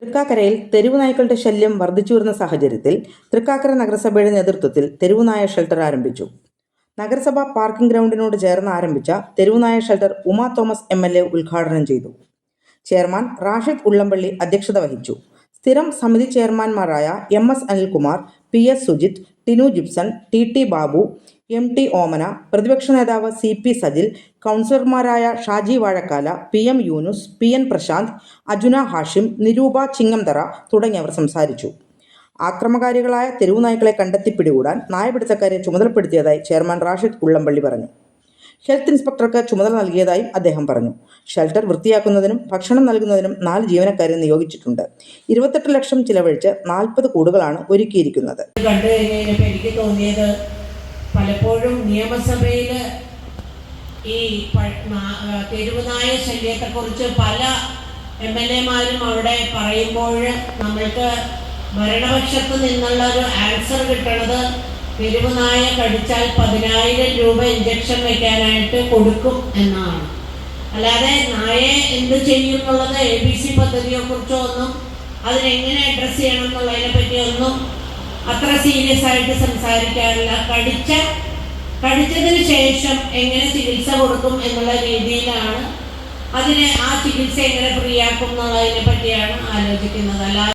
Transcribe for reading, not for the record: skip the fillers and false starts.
തൃക്കാക്കരയിൽ തെരുവുനായ്ക്കളുടെ ശല്യം വർദ്ധിച്ചുവരുന്ന സാഹചര്യത്തിൽ തൃക്കാക്കര നഗരസഭയുടെ നേതൃത്വത്തിൽ തെരുവുനായ ഷെൽട്ടർ ആരംഭിച്ചു. നഗരസഭ പാർക്കിംഗ് ഗ്രൗണ്ടിനോട് ചേർന്ന് ആരംഭിച്ച തെരുവുനായ ഷെൽട്ടർ ഉമാ തോമസ് MLA ഉദ്ഘാടനം ചെയ്തു. ചെയർമാൻ റാഷിദ് ഉള്ളംപള്ളി അധ്യക്ഷത വഹിച്ചു. സ്ഥിരം സമിതി ചെയർമാൻമാരായ MS Anilkumar, PS Sujith, Tinu Gibson, TT Babu, MT ഓമന, പ്രതിപക്ഷ നേതാവ് CP സജിൽ, കൗൺസിലർമാരായ ഷാജി വാഴക്കാല, PM യൂനുസ്, PN പ്രശാന്ത്, അജുന ഹാഷിം, നിരൂപ ചിങ്ങംതറ തുടങ്ങിയവർ സംസാരിച്ചു. ആക്രമകാരികളായ തെരുവുനായ്ക്കളെ കണ്ടെത്തി പിടികൂടാൻ നായപിടുത്തക്കാരെ ചുമതലപ്പെടുത്തിയതായി ചെയർമാൻ റാഷിദ് ഉള്ളംപള്ളി പറഞ്ഞു. ഹെൽത്ത് ഇൻസ്പെക്ടർക്ക് ചുമതല നൽകിയതായും അദ്ദേഹം പറഞ്ഞു. ഷെൽട്ടർ വൃത്തിയാക്കുന്നതിനും ഭക്ഷണം നൽകുന്നതിനും 4 ജീവനക്കാരെ നിയോഗിച്ചിട്ടുണ്ട്. 28 ലക്ഷം ചിലവഴിച്ച് 40 കൂടുകളാണ് ഒരുക്കിയിരിക്കുന്നത്. കണ്ടു കഴിഞ്ഞപ്പോൾ എനിക്ക് തോന്നിയത്, പലപ്പോഴും നിയമസഭയിൽ ഈ തെരുവുനായ ശല്യത്തെക്കുറിച്ച് പല MLA-മാരും അവിടെ പറയുമ്പോൾ നമ്മൾക്ക് ഭരണപക്ഷത്ത് നിന്നുള്ള ഒരു ആൻസർ കിട്ടണത് തെരുവുനായ കടിച്ചാൽ 10,000 രൂപ ഇഞ്ചക്ഷൻ വയ്ക്കാനായിട്ട് കൊടുക്കും എന്നാണ്. അല്ലാതെ നായയെ എന്ത് ചെയ്യും എന്നുള്ളത് ABC പദ്ധതിയെക്കുറിച്ചോ ഒന്നും അതിനെങ്ങനെ അഡ്രസ്സ് ചെയ്യണം എന്നുള്ളതിനെ പറ്റിയൊന്നും അത്ര സീരിയസ് ആയിട്ട് സംസാരിക്കാറില്ല. കടിച്ചതിന് ശേഷം എങ്ങനെ ചികിത്സ കൊടുക്കും എന്നുള്ള രീതിയിലാണ്, അതിനെ ആ ചികിത്സ എങ്ങനെ ഫ്രീ ആക്കും എന്നുള്ളതിനെ പറ്റിയാണ് ആലോചിക്കുന്നത്.